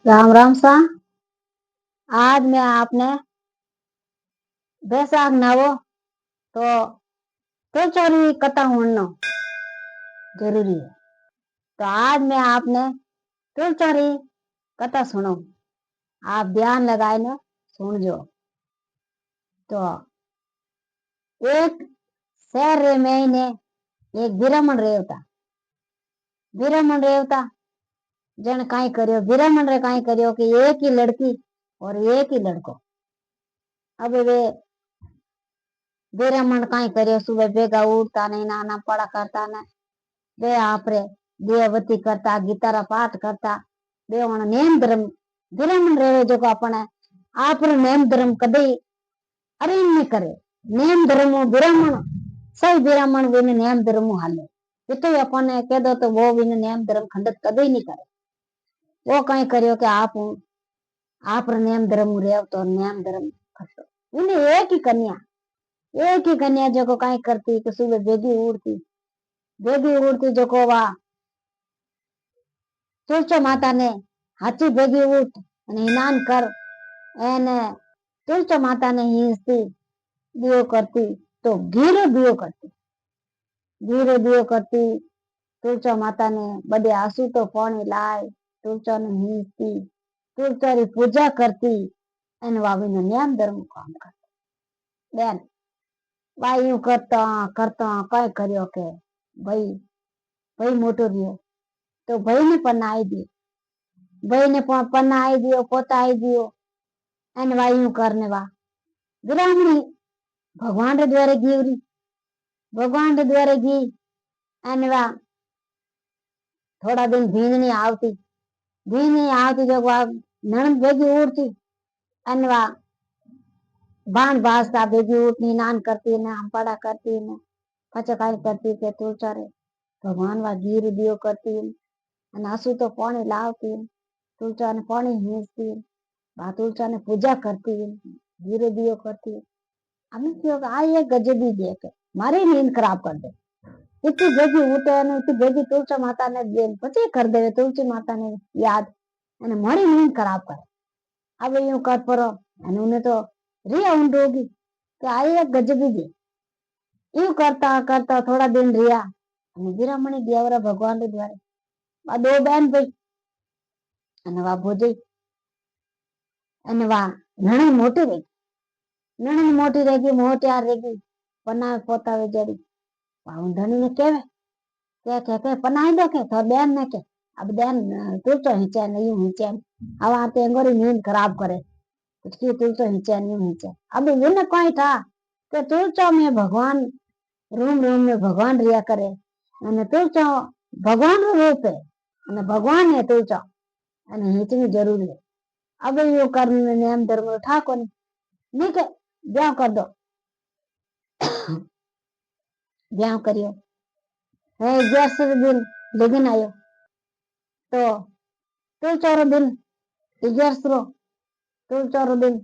राम राम सा। आज मैं आपने बैसाख नवो तो त्रिचौरी कथा सुनना जरूरी है। तो आज मैं आपने त्रिचौरी कथा सुनो, आप ध्यान लगाए ना सुन जो। तो एक शहर रे में ने एक ब्राह्मण रेवता जन काई करियो ब्राह्मण रे काई करियो कि एक ही लड़की और एक ही लड़को। अब वे ब्राह्मण काई करियो सुबह बेगा उठता नहीं, नाना पड़ा करता नहीं, वे आपरे देवती करता, गीता रा पाठ करता, वे नेम धर्म ब्राह्मण रेवे जो अपने आप नेम धर्म कदे अरे नहीं करे। नेम धर्म ब्राह्मण सही ब्राह्मण विन नेम धर्म हाले इतो अपने कह दो तो वो विन नेम धर्म खंडित कदे नहीं करे। वो कई करियो कि आप नेम धर्म रेव तो नेम धर्म खटो। उन्हें एक ही कन्या जो को कई करती कि सुबह बेगी उड़ती जो को वा तुलसी माता ने हाथी बेगी उठ स्नान कर एने तुलसी माता ने हींचती दियो करती तो घीरो दियो करती तुलसी माता ने बड़े आंसू तो पानी लाए तुलसी ने हींचती तुलसी री पूजा करती एन वावी ने नियम धर्म काम करती। बेन वायु करता कई करियो के भाई भाई मोटो रियो तो भाई ने पनाई दी, भाई ने पनाई दियो पोताई दियो एन वायु करने वा ब्राह्मणी भगवान रे द्वारे गीवरी भगवान रे द्वारे गी एन वा थोड़ा दिन भींजनी आवती जो वा नणंद बेगी उड़ती एन वा बाण बाजता बेगी उठनी नान करती ने हम पड़ा करती ने पचकाई करती के तुलसा रे भगवान वा गीर दियो करती अन आंसू तो पानी लावती तुलसा ने पानी हींचती बा तुलसा ने पूजा करती गीर दियो करती। हमें क्यों आई एक गजबी देख मारी नींद खराब कर दे इतनी बेगी उठे ने इतनी बेगी तुलसी माता ने पचे कर दे तुलसी माता ने याद અને મારી નીંદ ખરાબ કરે। अब यूं कर परो અને उन्हें तो रिया ઊંડોगी कि आई एक गजबी दे यूं करता करता थोड़ा दिन रिया અને વીરામણી દેવરા ભગવાન रे द्वारे वा दो बहन भाई અને वा भोजई અને वा नणंद मोटी रहेगी मोटियार रहेगी पना पोता जड़ी धनी ने के पनाई दो के तो बहन ने के अब बहन तुलचो हिंचे नहीं हिंचे अब आते अंगोरी नींद खराब करे उसकी तुलचो हिंचे नहीं हिंचे। अब विन कोई था कि तुलचो में भगवान रूम में भगवान रिया करे અને तुलचो भगवान रो रूप है અને भगवान है तुलचो અને हिंचनी जरूरी है। अब यो करने नियम धर्म ठाको नहीं के ब्याह कर दो ब्याह करियो है 11 दिन लगन आयो तो तुलचो रो दिन 11 तुलचो रो दिन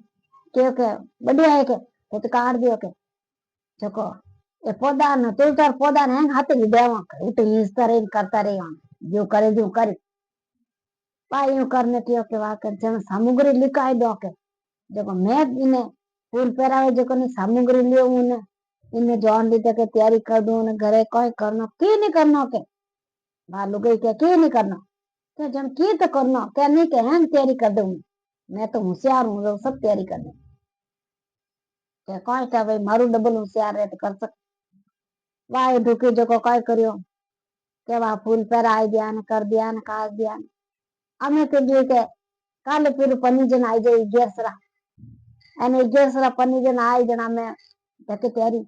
क्यों के बढ़िया है के तो काट दियो के जको ए पौधा न तुलचो पौधा ने हाथे ही देवा उठ हिंसता रे करता रे जो करे जो करे पायू करने क्यों के वाकर जन सामग्री लिखाई दो के जको मैं इने फूल पहरावे जको ने सामग्री लियो उन्हें इन्हें जॉन दी तक तैयारी कर दो ने घरे कोई करनो की नहीं करनो के भालू गई के की नहीं करनो के जन की तो करनो के नहीं के हम तैयारी कर दूं मैं तो होशियार हूं सब तैयारी कर दूं के कोई का भाई मारू डबल होशियार है तो कर सक वाय ढुकी जको कोई करियो के वा फूल पहराई दिया ने कर दिया ने काट दिया અમે તો જે કે કાલે પેલું પનીજન આવી જાય 11 અને 11 પનીજન આવી જણા અમે ધકે તૈયારી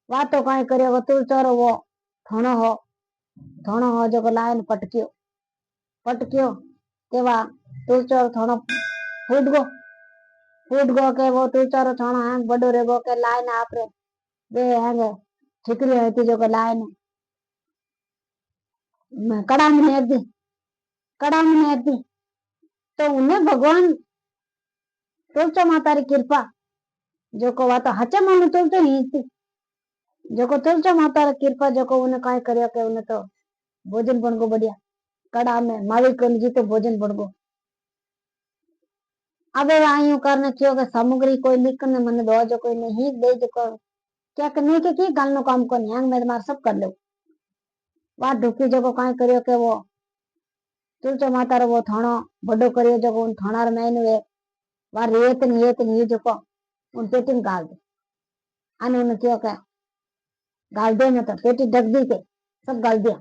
વાતો કાઈ કર્યો तुलचो वो थोनो हो जो लाइन पटकियो के वा तुलचो थोनो फूट गो के वो तुलचो थोनो है बड़ो रे गो के लाइन आपरे वे है ठिकरी होती जो लाइन कड़ा में एक दी तो उन्हें भगवान तुलचो माता री कृपा जो को वा तो हचे मन तुलचो ही थी जो को तुलचो माता री कृपा जो को उन्हें काय करियो के उन्हें तो भोजन बन गो बढ़िया कड़ा में मावी कन जी तो भोजन बन गो अब आयु करने क्यों के सामग्री कोई लिख ने मन दो जो कोई नहीं दे जो क्या करने के की गाल नो काम को न्यांग मैं मार सब कर लो वा ढुकी जगो काई करियो के वो तुलचो माता रो वो थाणो बड़ो करियो जगो उन थाणार में वे वा रेत नहीं जो को उन पेटी में गाल दे आने उन क्यों के गाल दे न तो पेटी ढक दी के सब गाल दिया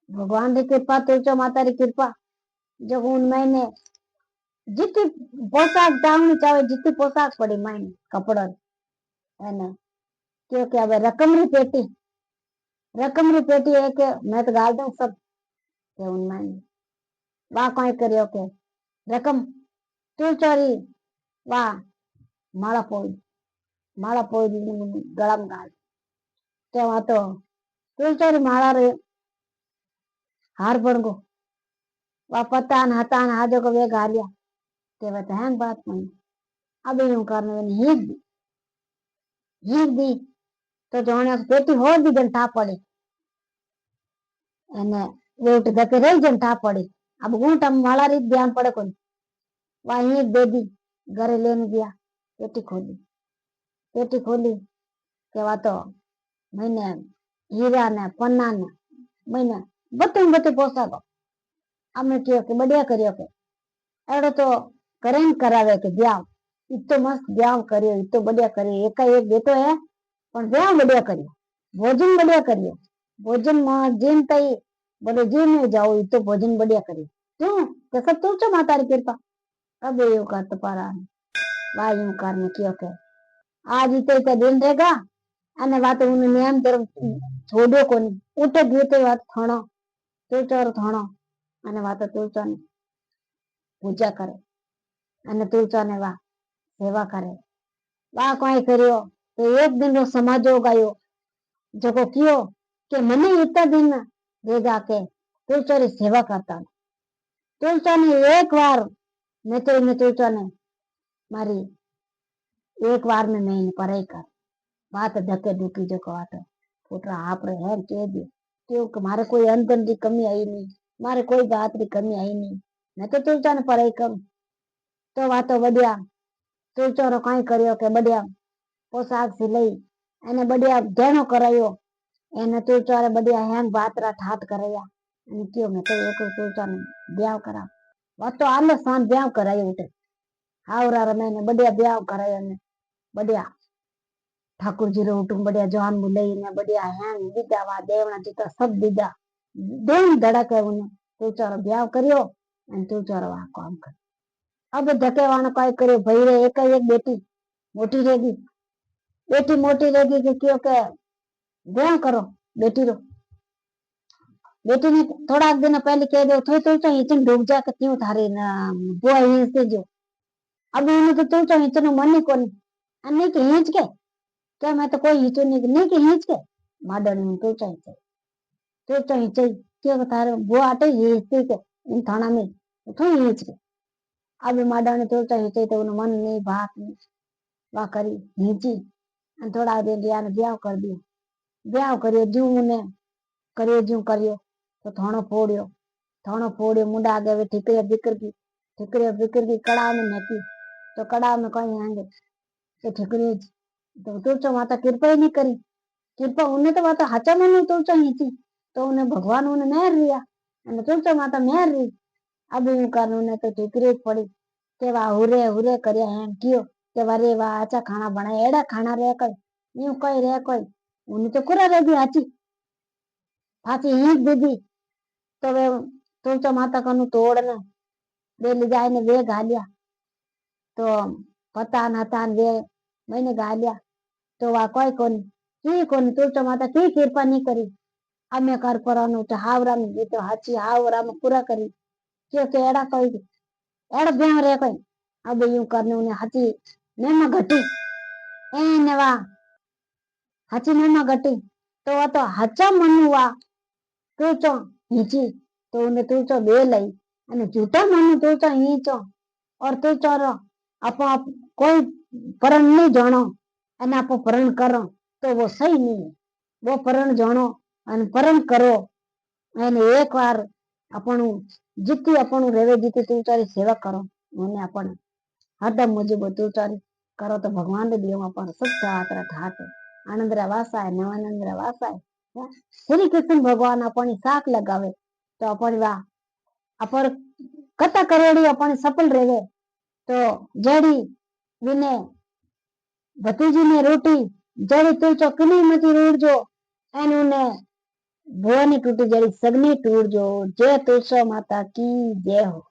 भगवान की कृपा तुलचो माता री कृपा जब उन मैंने जितनी पोशाक दामनी चाहे जितनी पोशाक पड़ी मायने कपड़ा है क्योंकि अब रकम री पेटी है कि मैं तो गाल दूं सब के उन मायने वाह कोई करियो के रकम तू चोरी वाह माला पोई गला में गाल ते वहां तो तू चोरी माला रे हार बन गो वाह पतान हतान हाजो को वे गालिया ते वह हैंग बात नहीं अब यूं करने में हीक दी तो जोने पेटी हो दी घंटा पड़े એને વેટ ધકે રહી જંટા પડે अब ऊंट हम वाला रीत ध्यान पड़े कोई वही दे दी घरे लेने गया पेटी खोली के वा तो मैंने हीरा ने पन्ना ने मैंने बते पोसाको અમે કયો કે बढ़िया करियो के एड़ो तो करें करावे के ब्याह इतो मस्त ब्याह करियो इतो बढ़िया करियो एक बेटो है पण ब्याह बढ़िया करियो भोजन में जीन तई बोले जी में जाओ तो भोजन बढ़िया करियो क्यों तो सब तुलचो माता री कृपा अब यू कर तो पारा वाह यूं करने क्यों के आज इते दिन रहेगा अने वात उन नियम तरफ छोड़ो कोनी उठे गयो तो वात थाणो तुलचो थाणो अने वात तुलचो ने पूजा करे अने तुलचो ने वाह सेवा करे वाह कोई करियो तो एक दिन रो समाजो गायो जको कियो के मने इतना दिन देगा के तुलचो री सेवा करता तुलचो ने एक बार मैं तुलचो ने मारी एक बार में मैं पढ़ाई कर बात धके दुखी जो बात पुत्रा आप है कह दे क्योंकि मारे कोई अंदर की कमी आई नहीं मारे कोई बात की कमी आई नहीं मैं तो तुलचो ने पढ़ाई कर तो बात बढ़िया तुलचो रो कई करियो के बढ़िया पोशाक सिलाई एने बढ़िया धेणो करायो एने तुलचो रे बढ़िया हैंग बातरा ठाट कराया क्यों मैं तो एक तुलचो ने ब्याह करा वो तो आले सांझ ब्याह करायो उठे हावरा रे मैंने बढ़िया ब्याह करायो ने बढ़िया ठाकुर जी रो उठूं बढ़िया जवान बुलाई ने बढ़िया हैंग दीदा वा देवना जीता सब दीदा देव धड़क है उन्हें तुलचो रो ब्याह करियो अने तुलचो रो काम कर अब धके वाणो काय करियो भाई रे एक बेटी मोटी रहेगी कि क्यों के ब्याह करो बेटी रो बेटी ने थोड़ा दिन पहले कह दो थोड़ी तुलचो हिचन डूब जा के क्यों थारी ना बुआ हिंच से जो अब उन्हें तो तुलचो हिचन मन ही कोनी अन्ने के हिंच के क्या मैं तो कोई हिचो नहीं के हिंच के माडन तुलचो हिचे क्यों थारे बुआ आटे हिचते के इन थाना में थोड़ी हिंच के अब माडन तुलचो हिचे तो उन्हें मन नहीं बात नहीं वा करी हिंची थोड़ा दिन लिया ने ब्याह करियो जू ने करियो तो थाणो फोड़ियो मुंडा आगे वे ठिकरिया बिकर की कड़ा में नेकी तो कड़ा में कहीं आएंगे तो ठिकरी तो तुलचो माता कृपा ही नहीं करी कृपा उन्हें तो माता हाचा में तुलचो हिंची तो उन्हें भगवान उन्हें मेहर रिया तुलचो माता मेहर रही अब यूं कर उन्हें तो ठिकरी पड़ी के वाह हुरे करिया हैं कियो के वारे वाह अच्छा खाना बनाए एड़ा खाना रे कोई यूं कोई रे कोई उन्हें तो कुरा रे दी हाची फाची हींच दीदी तो वे तुलचो माता कनु तोड़ ने वे ले जाए ने वे गालिया तो पता न वे मैंने गालिया तो वह कोई कोनी तुलचो माता की कृपा नहीं करी अमे कर परानो तो हावरा में भी तो हाची हावरा में पूरा करी क्योंकि एड़ा कोई एड़ा ब्याह रे कोई अब यूं करने उन्हें हाची नेमा घटी एने वा हाची नेमा घटी तो वह तो हाचा मनु वा तुलचो हिंची तो उन्हें तुलचो बे लई अने झूठा मनु तुलचो हिंचो और तुलचो रो आपो कोई परण नहीं जानो अने आपो परण करो तो वो सही नहीं है वो परण जानो अने परण करो अने एक बार अपनु जीती अपनु रेवे जीती तुलचो री सेवा करो મને પણ हरदम मुझे तुचारी करो तो भगवान रे दियो पर सब चाहत ठाट आनंद रा वासाय नवानंद रा वासाय श्री कृष्ण भगवान अपनी साथ लगावे तो अपनी वाह अपन कथा करोड़ी अपनी सफल रहे तो जड़ी विने भतीजी ने रोटी जड़ी तू चौकनी मती रोड जो एनु ने भुआनी टूटी जड़ी सगनी टूट जो जय तुलसा माता की जय हो।